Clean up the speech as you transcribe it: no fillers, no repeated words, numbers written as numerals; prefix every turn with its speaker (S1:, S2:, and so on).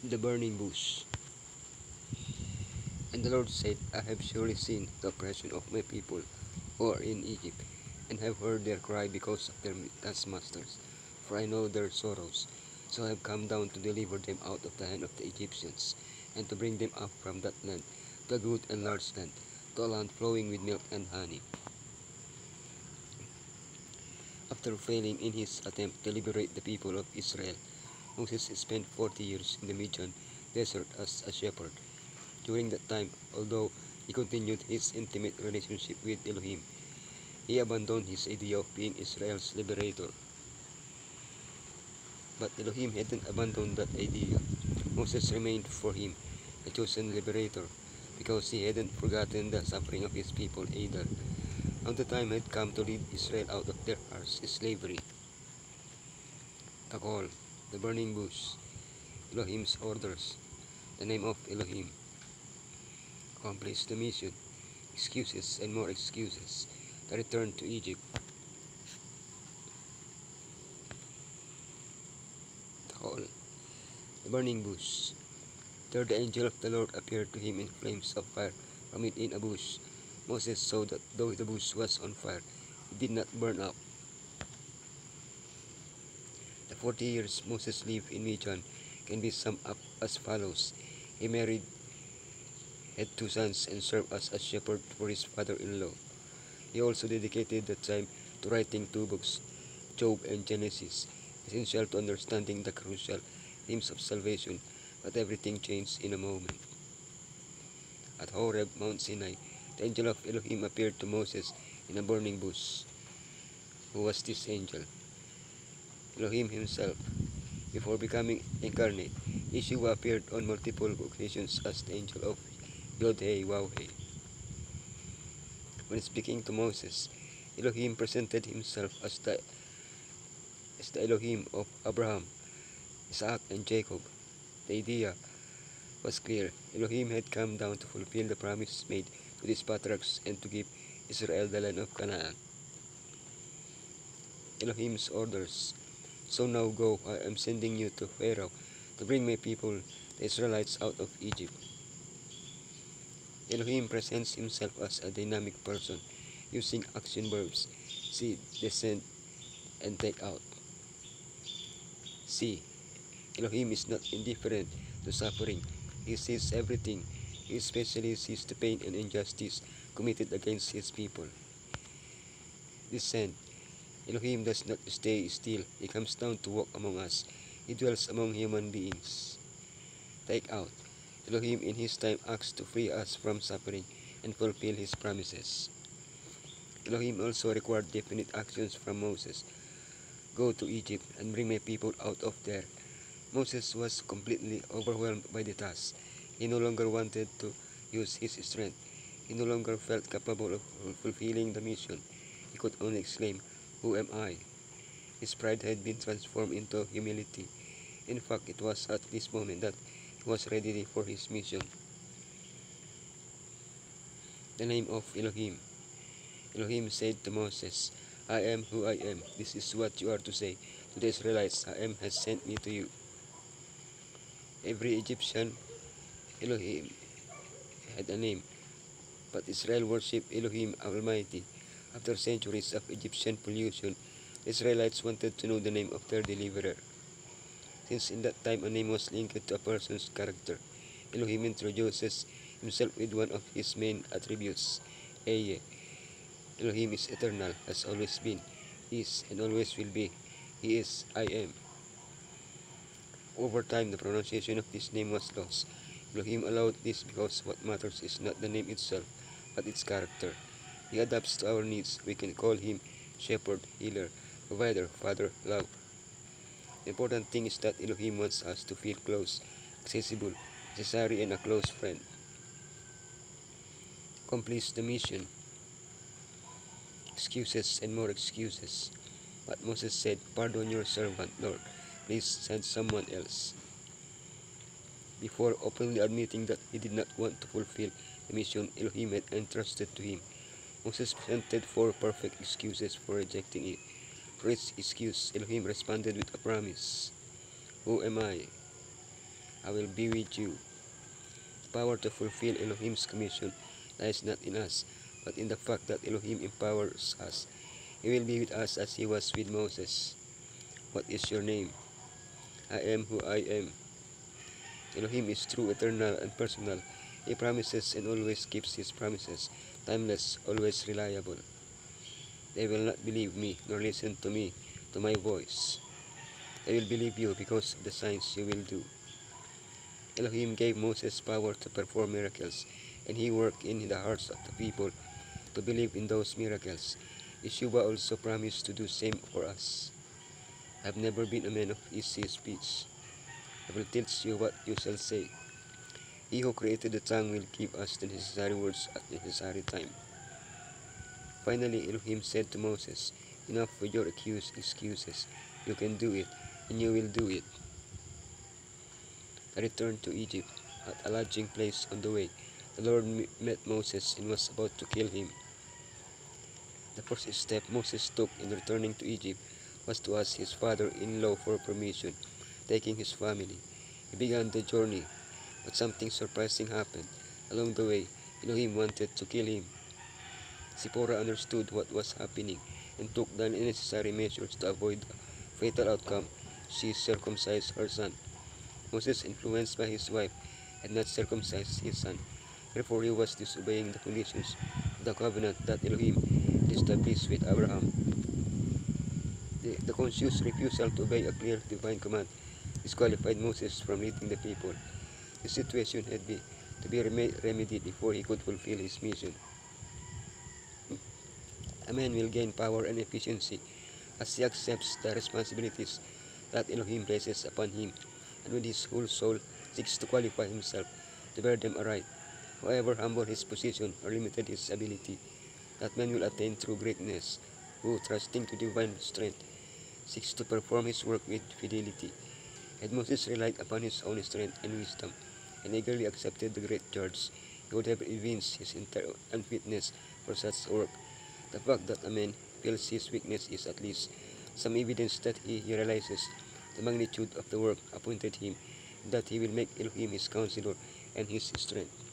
S1: The burning bush. And the Lord said, I have surely seen the oppression of my people who are in Egypt, and have heard their cry because of their taskmasters. For I know their sorrows. So I have come down to deliver them out of the hand of the Egyptians, and to bring them up from that land, to a good and large land, to a land flowing with milk and honey. After failing in his attempt to liberate the people of Israel, Moses spent 40 years in the Midian desert as a shepherd. During that time, although he continued his intimate relationship with Elohim, he abandoned his idea of being Israel's liberator. But Elohim hadn't abandoned that idea. Moses remained for him a chosen liberator, because he hadn't forgotten the suffering of his people either. Now the time had come to lead Israel out of their harsh slavery. The call, the burning bush, Elohim's orders, the name of Elohim. Accomplish the mission, excuses and more excuses, the return to Egypt. The call, the burning bush. There the angel of the Lord appeared to him in flames of fire from within a bush. Moses saw that though the bush was on fire, it did not burn up. The 40 years Moses lived in Midian can be summed up as follows. He married, had 2 sons, and served as a shepherd for his father-in-law. He also dedicated the time to writing 2 books, Job and Genesis, essential to understanding the crucial themes of salvation, but everything changed in a moment. At Horeb, Mount Sinai, the angel of Elohim appeared to Moses in a burning bush. Who was this angel? Elohim himself. Before becoming incarnate, Yeshua appeared on multiple occasions as the angel of Yod-Heh-Waw-Heh. When speaking to Moses, Elohim presented himself as the Elohim of Abraham, Isaac, and Jacob. The idea was clear. Elohim had come down to fulfill the promise made to these patriarchs and to give Israel the land of Canaan. Elohim's orders. So now go, I am sending you to Pharaoh to bring my people, the Israelites, out of Egypt. Elohim presents himself as a dynamic person, using action verbs, see, descend, and take out. See, Elohim is not indifferent to suffering. He sees everything. He especially sees the pain and injustice committed against his people. Descend. Elohim does not stay still. He comes down to walk among us. He dwells among human beings. Take out. Elohim in his time acts to free us from suffering and fulfill his promises. Elohim also required definite actions from Moses. Go to Egypt and bring my people out of there. Moses was completely overwhelmed by the task. He no longer wanted to use his strength. He no longer felt capable of fulfilling the mission. He could only exclaim, Who am I? His pride had been transformed into humility. In fact, it was at this moment that he was ready for his mission. The name of Elohim. Elohim said to Moses, I am who I am. This is what you are to say to the Israelites. I am has sent me to you. Every Egyptian, Elohim, had a name, but Israel worshipped Elohim Almighty. After centuries of Egyptian pollution, the Israelites wanted to know the name of their deliverer. Since in that time a name was linked to a person's character, Elohim introduces himself with one of his main attributes, Eye. Elohim is eternal, has always been, is, and always will be. He is, I am. Over time, the pronunciation of this name was lost. Elohim allowed this because what matters is not the name itself, but its character. He adapts to our needs. We can call him shepherd, healer, provider, father, love. The important thing is that Elohim wants us to feel close, accessible, necessary, and a close friend. Accomplish the mission. Excuses and more excuses. But Moses said, Pardon your servant, Lord. Please send someone else. Before openly admitting that he did not want to fulfill the mission Elohim had entrusted to him, Moses presented 4 perfect excuses for rejecting it. For each excuse, Elohim responded with a promise. Who am I? I will be with you. The power to fulfill Elohim's commission lies not in us, but in the fact that Elohim empowers us. He will be with us as he was with Moses. What is your name? I am who I am. Elohim is true, eternal, and personal. He promises and always keeps his promises, timeless, always reliable. They will not believe me, nor listen to my voice. They will believe you because of the signs you will do. Elohim gave Moses power to perform miracles, and he worked in the hearts of the people to believe in those miracles. Yeshua also promised to do same for us. I have never been a man of easy speech. I will teach you what you shall say. He who created the tongue will give us the necessary words at the necessary time. Finally, Elohim said to Moses, enough with your excuses. You can do it, and you will do it. I returned to Egypt. At a lodging place on the way, the Lord met Moses and was about to kill him. The first step Moses took in returning to Egypt was to ask his father-in-law for permission, taking his family. He began the journey, but something surprising happened. Along the way, Elohim wanted to kill him. Zipporah understood what was happening and took the necessary measures to avoid a fatal outcome. She circumcised her son. Moses, influenced by his wife, had not circumcised his son. Therefore, he was disobeying the conditions of the covenant that Elohim established with Abraham. The conscious refusal to obey a clear divine command disqualified Moses from leading the people. The situation had to be remedied before he could fulfill his mission. A man will gain power and efficiency as he accepts the responsibilities that Elohim places upon him, and with his whole soul seeks to qualify himself to bear them aright. However humble his position or limited his ability, that man will attain true greatness, who, trusting to divine strength, seeks to perform his work with fidelity. Had Moses relied upon his own strength and wisdom, and eagerly accepted the great charge, he would have evinced his entire unfitness for such work. The fact that a man feels his weakness is at least some evidence that he realizes the magnitude of the work appointed him, that he will make Elohim his counselor and his strength.